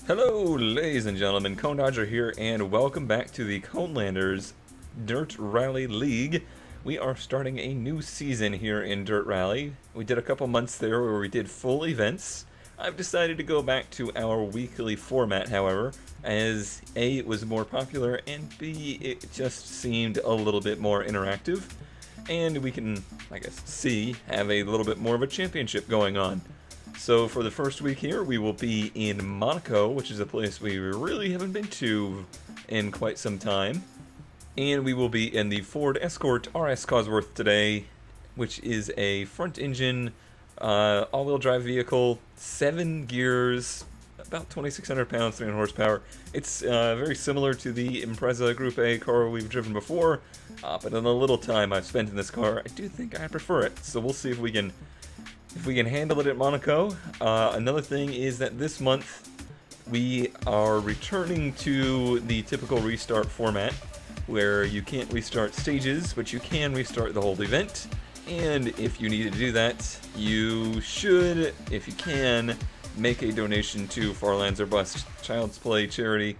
Hello, ladies and gentlemen, Conelanders here, and welcome back to the Conelanders Dirt Rally League. We are starting a new season here in Dirt Rally. We did a couple months there where we did full events. I've decided to go back to our weekly format, however, as A, it was more popular, and B, it just seemed a little bit more interactive. And we can, I guess, C, have a little bit more of a championship going on. So for the first week here, we will be in Monaco, which is a place we really haven't been to in quite some time. And we will be in the Ford Escort RS Cosworth today, which is a front-engine, all-wheel drive vehicle, 7 gears, about 2,600 pounds, 300 horsepower. It's very similar to the Impreza Group A car we've driven before, but in the little time I've spent in this car, I do think I prefer it. So we'll see if we can handle it at Monaco. Another thing is that this month we are returning to the typical restart format where you can't restart stages, but you can restart the whole event. And if you need to do that, you should, if you can, make a donation to Farlands or Bust Child's Play charity.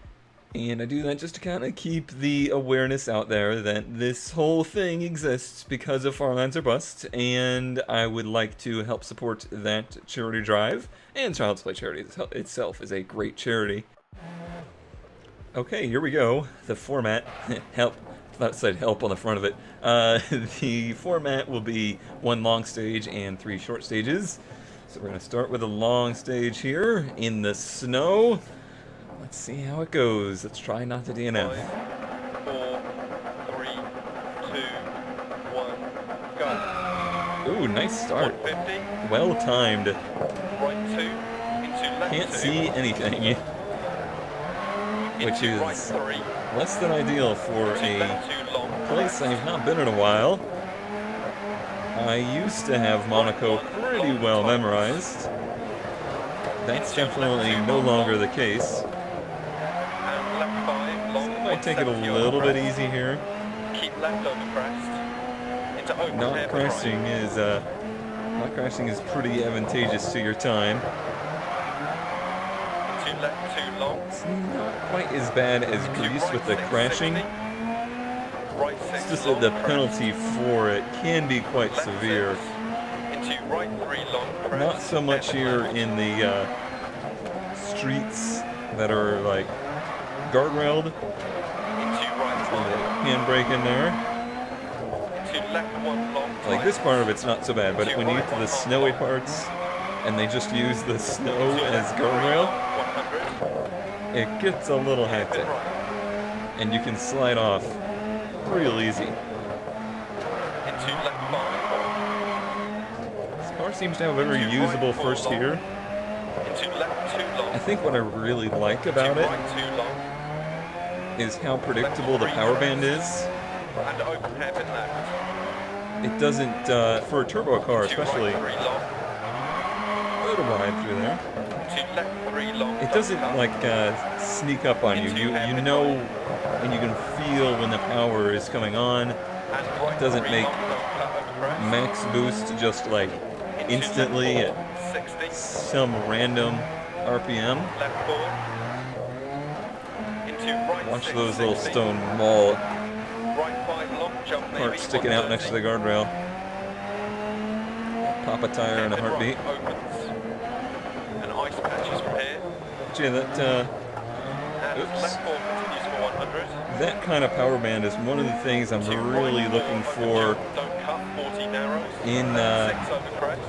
And I do that just to kind of keep the awareness out there that this whole thing exists because of Farlands or Bust, and I would like to help support that charity drive. And Child's Play charity itself is a great charity. Okay, here we go. The format, help. That said help on the front of it. The format will be 1 long stage and 3 short stages. So we're going to start with a long stage here in the snow. Let's see how it goes. Let's try not to DNF. 5, 4, 3, 2, 1, go. Ooh, nice start. 150. Well timed. Right 2 into left Can't 2. see anything, which Into right is 3. less than ideal for Into a left 2 long. place I've not been in a while. I used to have Monaco pretty well memorized. That's definitely no longer the case. And left 5 long. I might take it a little bit easy here. Keep left over crest. Into open Not hairpin right. crashing is pretty advantageous to your time. Into left 2 long. It's not quite as bad as Into Greece right with the 6, crashing. 60. Right 6 It's just long, that the crest. penalty for it can be quite Left severe. 6. Into right 3 long. Crest. Not so much hairpin here left. in the streets that are like guardrailed. Into right 5. Handbrake in there. Into left 1 long. Like tight. this part of it's not so bad, but when you get to the snowy parts and they just use the snow as guardrail, 100. it gets a little hectic. Hairpin right. And you can slide off real easy. Into left 5. This car seems to have a very usable first gear. Into left 2 long. I think what I really like about Into it right 2 long. is how predictable the power band is. And open hairpin left. It doesn't, for a turbo car Into especially, right 3 long. a little wide through there. Into left 3 long. It doesn't like sneak up on you. You know, and you can feel when the power is coming on. And right It doesn't 3 make long, over crest. max boost just like Into instantly left at 4, 60. some random RPM. Left 4. Into right Watch 6, those little 60. stone mall Right 5 long jump maybe. parts sticking out next to the 130. guardrail. Pop a tire in a Hairpin heartbeat. right opens. And ice patches from here. Gee, that And Oops. left 4 continues for 100. that kind of power band is one of the things I'm To really right looking 4 for over jump, don't cut, 40 narrows. in Left 6 over crest.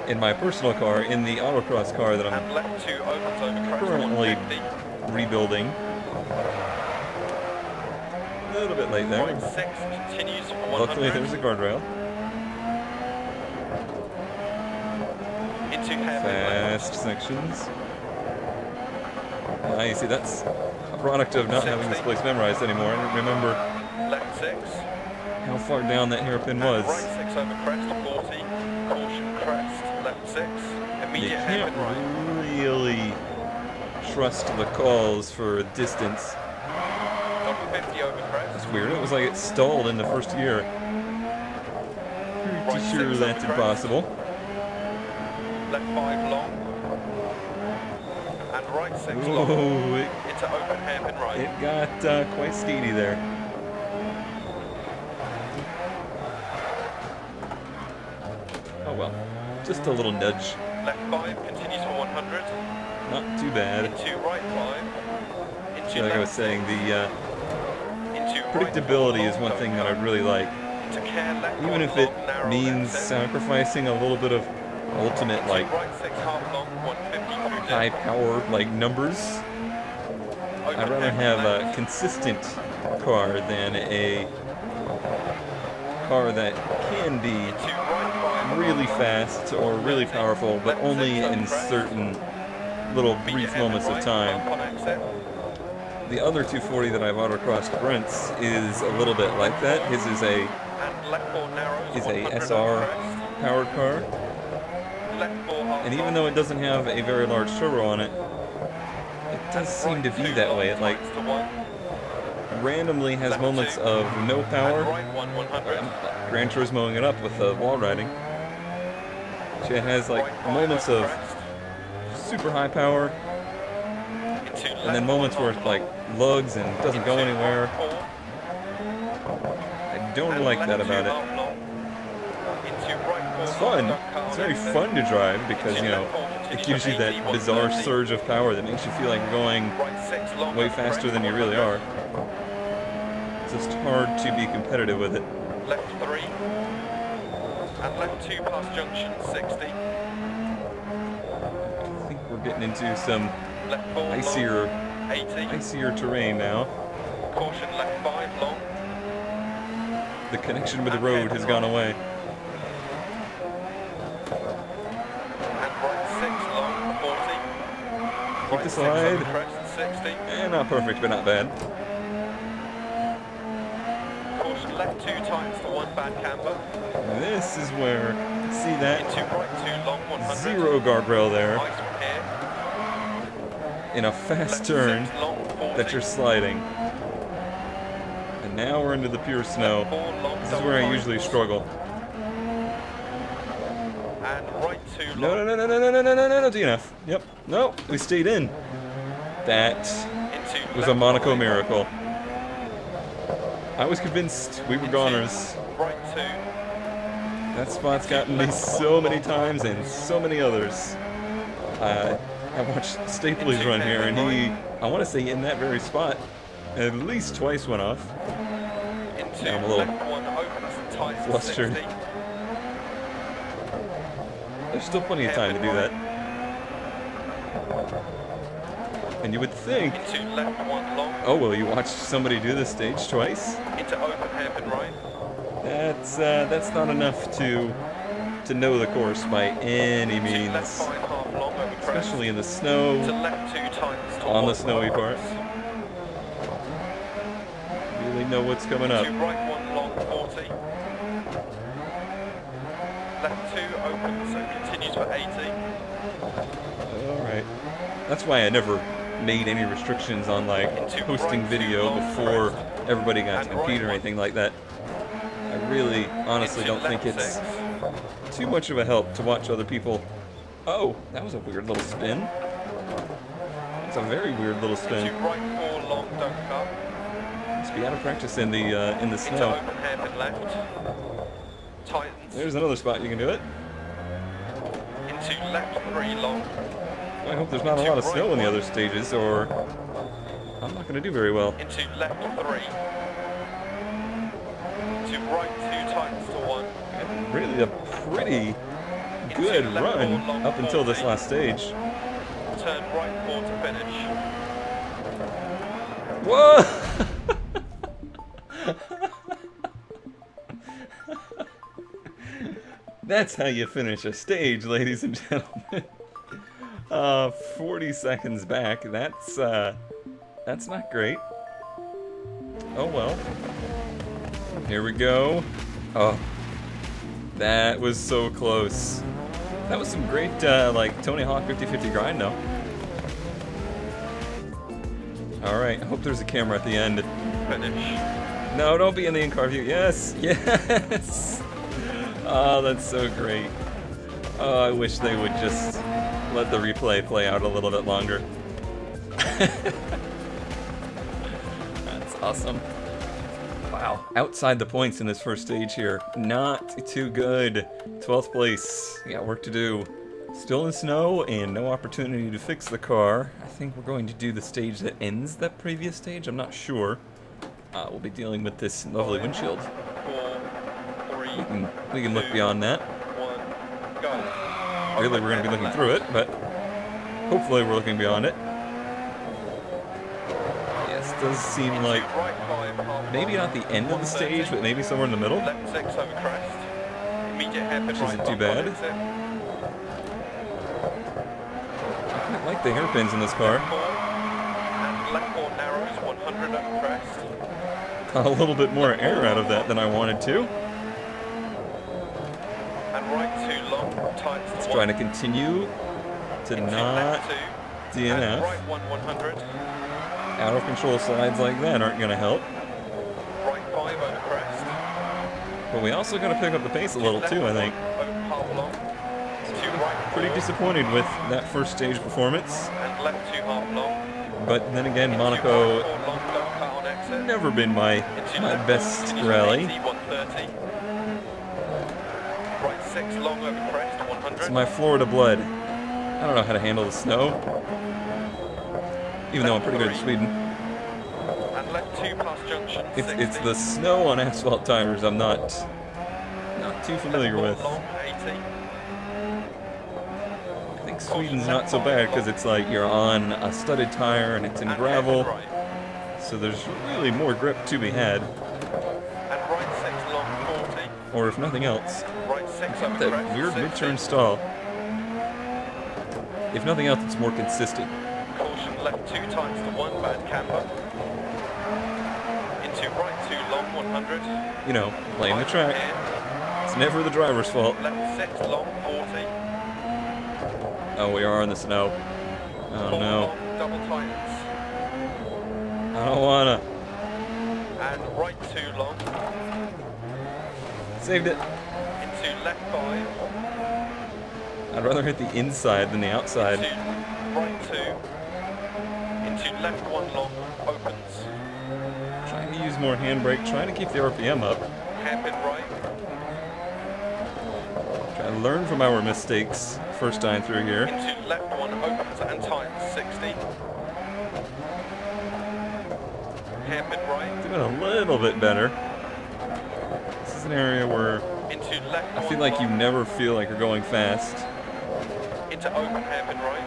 in my personal car, in the autocross car that I'm And left 2 opens over crest. currently 150. rebuilding. A little bit late there. Right 6 continues for 100. Luckily, there's a guardrail. Into hairpin left. Fast sections. You see, that's a product of not having this place memorized anymore. I don't remember Left 6. how far down that hairpin And was. right 6 over crest. 40. Caution crest. Left 6. You Immediate can't hairpin right. really trust the calls for distance. Double 50 over crest. It's weird. It was like it stalled in the first gear. Pretty Right sure 6 that's over crest. impossible. Left 5 long. And right 6 long. Ooh, Into open hairpin right. it got quite steady there. Oh well, just a little nudge. Left 5, continues for 100. Not too bad. Into right 5. Into Like I was left saying, 6. the Into predictability right is one 4 thing long, that I really like. into care left Even 1 if it long, narrow means left 10. sacrificing a little bit of ultimate, Into like, right 6 half long, 150 through high dip. power, like, numbers. Open I'd rather hairpin have a left. consistent car than a car that can be Into right 5 really half long. fast or really powerful, but Left only 6 in crest. certain little Meet brief your hairpin moments of right, time. bump on exit. The other 240 that I've autocrossed Brent's is a little bit like that. His is a And left 4 narrows, 100 SR over crest. powered car, Left 4 half and even long. though it doesn't have a very large turbo on it, it does seem to be that way. It like To 1. randomly has Left moments 2. of no And power. right 1, 100. Gran Turismoing it up with the wall riding. She has like Right 5 moments over of crest. super high power, Into and then moments where it like lugs and doesn't go anywhere. I don't like that about it. It's fun. It's very fun to drive because, you know, it gives you that bizarre surge of power that makes you feel like you're going way faster than you really are. It's just hard to be competitive with it. Left 3. And left 2 past junction 60. I think we're getting into some Left 4 long, icier 80. terrain now. Caution left 5 long. The connection with the road has gone away. And right 6 long, 40. Keep Right the 6 over slide. crest, 60. Not perfect, but not bad. Caution left 2 times to 1 bad camber. This is where, see that? Into right 2 long, 100. Zero guardrail there Nice one here. in a fast Left turn 6 long, 40. that you're sliding. And now we're into the pure snow. 4 long, This is where I double usually fine. struggle. And right 2 long. No, DNF. Yep. No, we stayed in. That Into was a left Monaco 5. miracle. I was convinced we were goners. Right 2. That spot's gotten me so many times and so many others. I watched Stapley's run here, and he, I want to say in that very spot, at least twice went off. Into Now I'm a little left 1 opens and tight to flustered. 60. There's still plenty of time to do that. And you would think, Into left 1 long. oh well, you watched somebody do this stage twice. Into open hairpin right. That's not enough to know the course by any Into left means, 5 half long over crest. especially in the To snow left 2 times to on the 1 snowy over part. crest. Really know what's coming up. To right 1 long 40. Left 2 open, so continues for 80. All right. That's why I never made any restrictions on like posting video before everybody got to compete or anything like that. I really, honestly Into don't think left it's 6. too much of a help to watch other people. Oh, that was a weird little spin. It's a very weird little To spin. right 4 long don't cut. Must be out of practice in the Into snow. open hairpin left. Tightens. There's another spot you can do it. Into left 3 long. I hope there's not a lot of snow in the other stages, or I'm not going to do very well. Into left 3. To right 2 tightens to 1. And really a pretty good run up until this last stage. Turn right 4 to finish. Whoa! That's how you finish a stage, ladies and gentlemen. 40 seconds back. That's not great. Oh well. Here we go. Oh, that was so close. That was some great, like Tony Hawk 50-50 grind, though. All right. I hope there's a camera at the end. Finish. No, don't be in the in-car view. Yes, yes. Oh, that's so great. Oh, I wish they would just let the replay play out a little bit longer. That's awesome. Wow. Outside the points in this first stage here. Not too good. 12th place. We got work to do. Still in snow and no opportunity to fix the car. I think we're going to do the stage that ends that previous stage. I'm not sure. We'll be dealing with this lovely windshield. 4, 3, We can look beyond that. 1, go. Really, we're going to be looking through it, but hopefully we're looking beyond it. Yes, does seem like maybe not the end of the stage, but maybe somewhere in the middle. Left 6 over crest. Immediate hairpin Which right isn't too bump on bad. exit. I like the hairpins in this car. And left 4 narrows 100 over crest. Got a little bit more air out of that than I wanted to. And right 2 long, tights to Let's 1. try to continue to Into not left 2. And DNF. right 100. Out of control slides like that aren't going to help. Right 5 over crest. But we also got to pick up the pace a little too, I think. Over half long. To right Pretty 4. disappointed with that first stage performance. And left 2 half long. But then again, Into Monaco right 4 long, don't cut on exit. never been my Into left best finish rally. 80, 130. Right 6 long over crest, 100. It's my Florida blood. I don't know how to handle the snow. Even though I'm pretty good at Sweden. And left 2 past junction, 60. It's the snow on asphalt tires I'm not too familiar with. Long, 80. I think Sweden's not so bad because it's like you're on a studded tire and it's in gravel. Right. So there's really more grip to be had. And right 6 long, 40. Or if nothing else, Right 6 over that crest, weird 60. mid-turn stall. If nothing else, it's more consistent. Caution, left 2 tights to 1, bad camber. Into right 2 long, 100. You know, playing the Right track. here. It's never the driver's fault. Left 6 long, 40. Oh, we are in the snow. Oh 4 no. long, double tightens. I don't wanna. And right 2 long. Saved it. Into left 5. I'd rather hit the inside than the outside. Into right 2. Into left 1 long, opens. Trying to use more handbrake, trying to keep the RPM up. Hairpin right. Trying to learn from our mistakes first time through here. Into left 1, opens and tightens, 60. Hairpin right. Doing a little bit better. This is an area where Into left I 1 feel like you long. never feel like you're going fast. Into open hairpin right.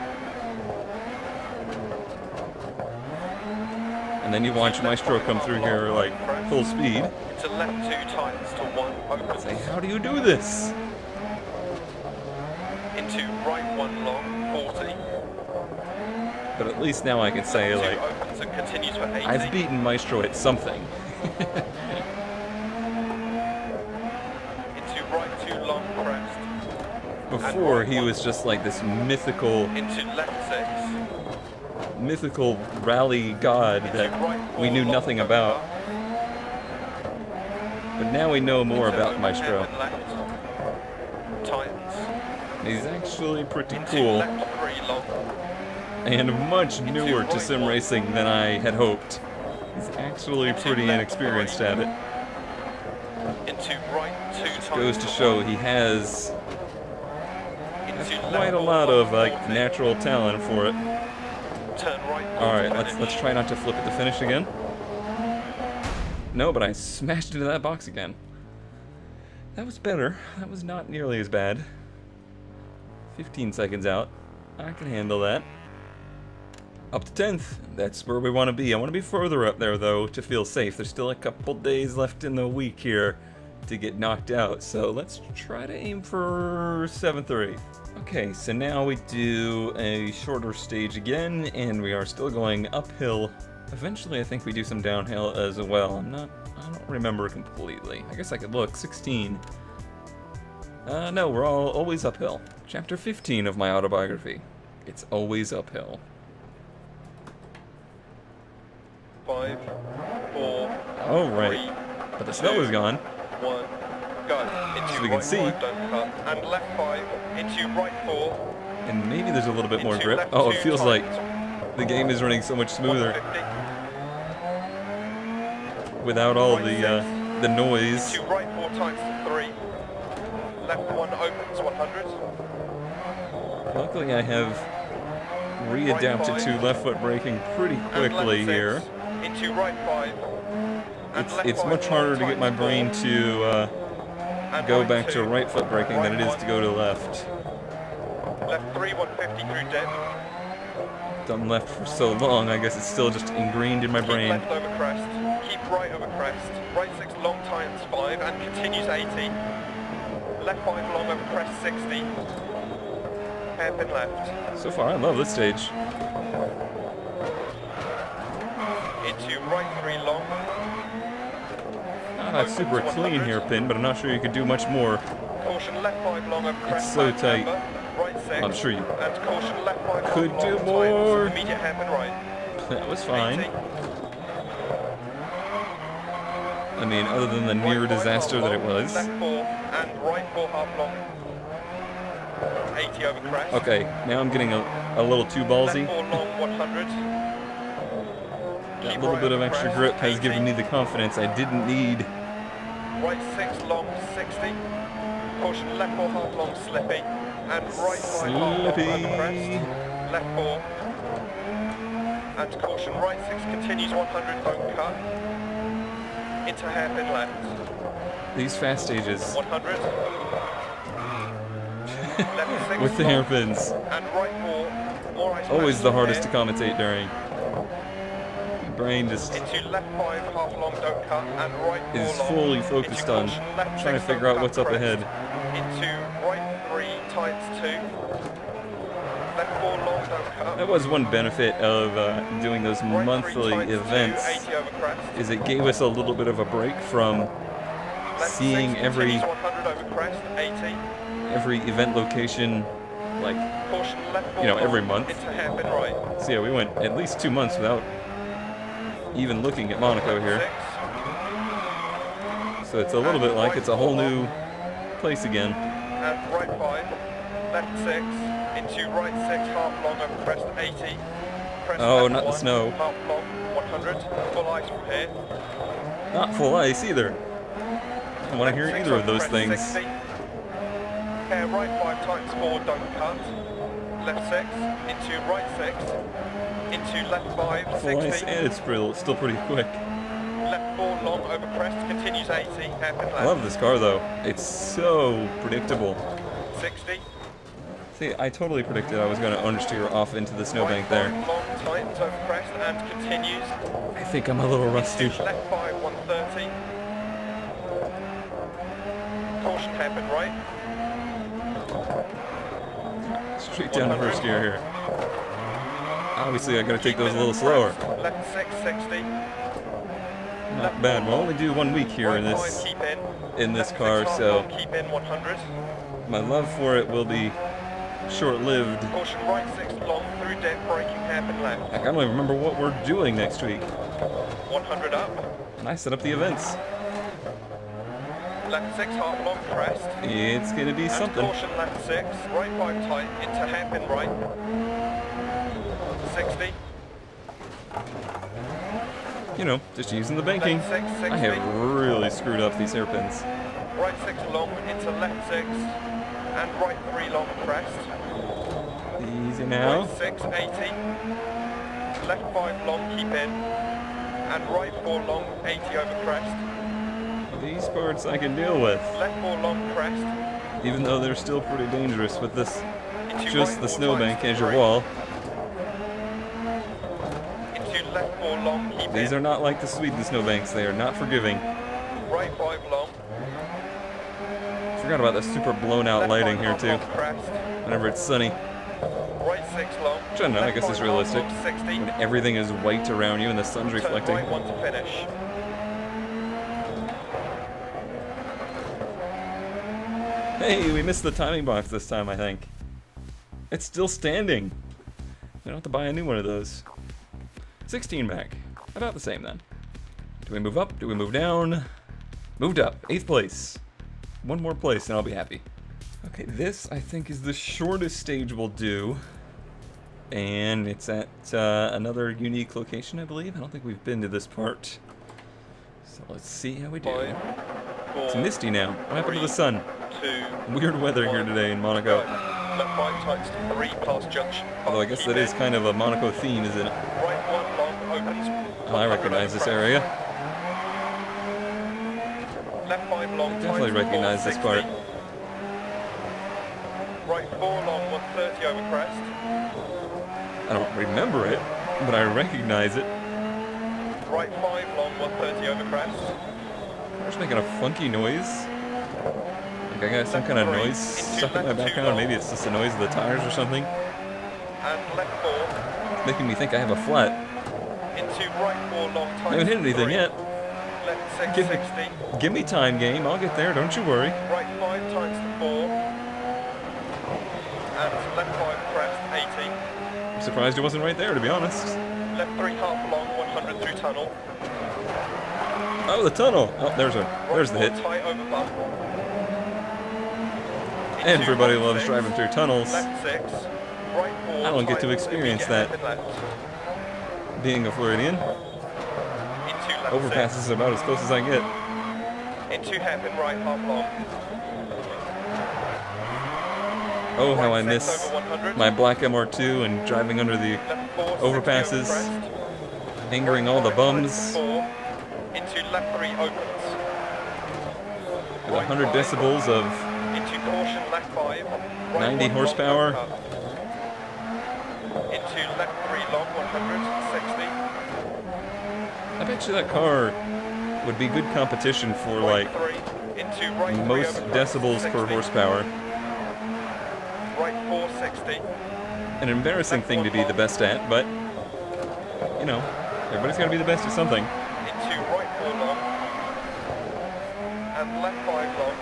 And then you watch Maestro come through here like full speed. Into left 2 tightens to 1, opens. Say, how do you do this? Into right 1 long, 40. But at least now I can say, 2 like, opens and continues for 80. I've beaten Maestro at something. Into right 2 long, crest. Before, he was just like this mythical Into left 6. rally god that we knew nothing about. But now we know more about Maestro. Tightens. He's actually pretty Into cool left 3 long. and much newer to sim racing than I had hoped. He's actually pretty inexperienced at it. Into right 2 tightens. Goes to show he has Into quite a left lot 4 of long, like 40. natural talent for it. Turn right. All right, finish. let's try not to flip at the finish again. No, but I smashed into that box again. That was better. That was not nearly as bad. 15 seconds out. I can handle that. Up to 10th. That's where we want to be. I want to be further up there, though, to feel safe. There's still a couple days left in the week here to get knocked out. So let's try to aim for 7th or 8th. Okay, so now we do a shorter stage again, and we are still going uphill. Eventually, I think we do some downhill as well. I don't remember completely. I guess I could look. 16. No, we're always uphill. Chapter 15 of my autobiography. It's always uphill. 5, 4, Oh, right. 3, But the snow is gone. 1, go. Into So we can right see. 5, don't cut. And left 5, into right 4. And maybe there's a little bit more Into grip. left Oh, it 2 feels like tightens. The game is running so much smoother 150. without all Right the noise. Into right 4 times to 3. Left 1 opens 100. Luckily, I have readapted to left foot braking pretty quickly here. Into right 5. It's much harder to get my brain to go back to right foot braking than it is to go to left. Left 3, 150 through dip. Done left for so long, I guess it's still just ingrained in my brain. Keep left over crest. Keep right over crest. Right 6 long times 5 and continues 80. Left 5 long over crest 60. Hairpin left. So far, I love this stage. Into right 3 long. Not that super clean hairpin, but I'm not sure you could do much more. Caution left 5 long over crest. It's so tight. Right 6. I'm sure you and caution left 5 could long do times more. immediate hairpin right. That was fine. 80. I mean, other than the near Right disaster that it was. Left 4 and right 4 half long. 80 over crest. Okay, now I'm getting a little too ballsy. Left 4 long 100. That little bit of extra grip has given me the confidence I didn't need. Right 6 long 60. Caution left 4 half long slippy. And right 5 half long over crest. Left 4. And caution right 6 continues 100, don't cut. Into hairpin left. These fast stages 100. Left 6 with the long, hairpins, and right 4. More ice always patch the hardest to here. commentate during. My brain just Into left 5 half long don't cut and right 4 is long. fully focused Into on caution, left trying to 6 figure don't out what's cut up crest. ahead. Into right 3 times 2. Left 4 long don't cut. That was one benefit of doing those Right 3 monthly times 2, events, 80 over crest. is it gave us a little bit of a break from Left seeing 6 every continues 100 over crest, 80. event location, like, Caution left 4 you know, long, every month. Into hairpin right. So yeah, we went at least 2 months without even looking at Monaco here. 6. So it's a little bit like it's a whole new place again. And right 5. Left 6. Into right 6 half long over crest, 80. Crest Oh, left not the 1, snow. Half long, 100. Full ice from here. Not full ice either. I don't want to hear Left 6 either of over those crest, things. 60. Hair right 5 times 4, don't cut. Left 6. Into right 6. Into left 5, Full ice 60. and it's still pretty quick. Left 4 long over crest, continues 80. Hairpin left. I love this car though. It's so predictable. 60. See, I totally predicted I was going to understeer off into the snowbank there. Right 5 long tightens over crest and continues. I think I'm a little rusty. Left 5, 130. Caution hairpin right. Straight down to first gear here. Obviously, I got to take those a little slower. Left 6, 60. Not bad. We'll only do 1 week here in Right this 5, keep in. this Left car, 6 half so long, keep in 100. my love for it will be short-lived. Caution right 6 long through dip, braking hairpin left. Heck, I don't even remember what we're doing next week. 100 up. And I set up the events. Left 6 half long crest. It's gonna be And something. caution left 6. Right 5 tight into hairpin right. 60. You know, just using the banking. Left 6, 60. I have really screwed up these hairpins. Right 6 long into left 6. And right 3 long crest. Easy now. Right 6, 80. Left 5 long, keep in. And right 4 long, 80 over crest. These parts I can deal with, Left 4 long crest. even though they're still pretty dangerous with this, Into just right the 4 snowbank times as your 3. wall. Into left 4 long, keep These in. are not like the Sweden snowbanks, they are not forgiving. Right 5 long. Forgot about the super blown out Left lighting 5 here half too, long crest. whenever it's sunny. Right 6 long. Which I don't know, I Left guess it's 5 realistic. half long, 60. When everything is white around you and the sun's Turn reflecting. right 1 to finish. Hey, we missed the timing box this time, I think. It's still standing. We don't have to buy a new one of those. 16 back. About the same then. Do we move up? Do we move down? Moved up. 8th place. One more place and I'll be happy. Okay, this I think is the shortest stage we'll do. And it's at another unique location, I believe. I don't think we've been to this part. So let's see how we do. 5, 4, It's misty now. What happened to the 3, sun? 2, Weird weather here 1, today in Monaco. Left 5 tightens to 3 past junction. Although I guess that is kind of a Monaco theme, isn't it? Right 1 long opens. Oh, I recognize this area. Left 5 long. Definitely recognize this part. Right 4 long 130 over crest. I don't remember it, but I recognize it. Right 5 long 130 over crest. It's making a funky noise. Like I got some kind of noise stuck in my background. Maybe it's just the noise of the tires or something. And left 4. It's making me think I have a flat. Into right 4 long tightens. I haven't hit anything 3. yet. Left 6 60. Give me time, game. I'll get there. Don't you worry. Right 5 tightens to 4. And left 5 crest 80. I'm surprised it wasn't right there, to be honest. Left 3 half long 100 through tunnel. Oh, the tunnel. Oh, there's the hit. Tight over bump. Everybody loves driving through tunnels. Left 6. Right 4. I don't get to experience that. Being a Floridian, overpass is about as close as I get. Into hairpin right half long. Oh, how I miss my black MR2 and driving under the overpasses, angering all the bums. Into left 3 opens. With 100 decibels of into caution left 5. 90 horsepower. Into left 3 long 160. I bet you that car would be good competition for like most decibels per horsepower. Right 460. An embarrassing thing to be the best at, but you know, everybody's got to be the best at something. Into right 4 long. And left 5 long.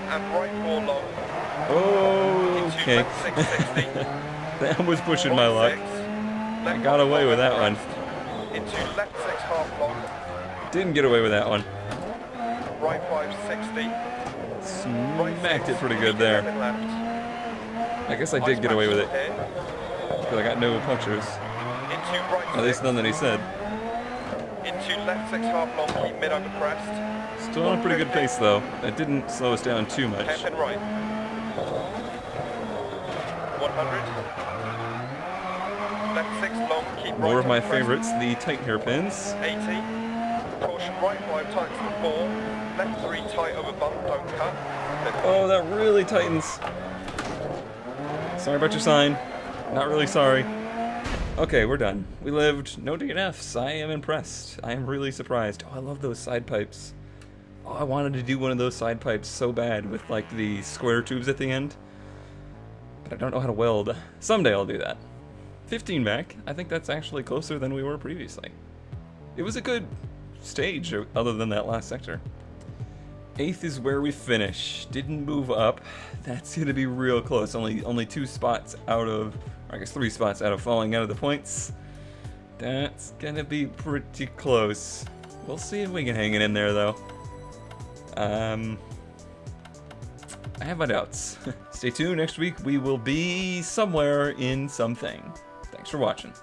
And right 4 long. Oh, okay. Into left 660. That was pushing my luck. I got away with that one. Into left 6 half long. Didn't get away with that one. Right 560. Smacked it pretty good there. I guess I did get away with it. Because I got no punctures. At least none that he said. Into left 6 half long, keep mid over crest. Still on a pretty good pace though. That didn't slow us down too much. Hairpin right. 100. Left 6 long, keep right. More of my favorites, the tight hairpins. 80. Caution right 5 tight to 4. Left 3 tight over bump, don't cut. Oh, that really tightens. Sorry about your sign. Not really sorry. Okay, we're done. We lived. No DNFs. I am impressed. I am really surprised. Oh, I love those side pipes. Oh, I wanted to do one of those side pipes so bad with like the square tubes at the end. But I don't know how to weld. Someday I'll do that. 15 back. I think that's actually closer than we were previously. It was a good stage other than that last sector. 8th is where we finish. Didn't move up. That's going to be real close. Only 2 spots out of, or I guess 3 spots out of falling out of the points. That's going to be pretty close. We'll see if we can hang it in there though. I have my doubts. Stay tuned. Next week we will be somewhere in something. Thanks for watching.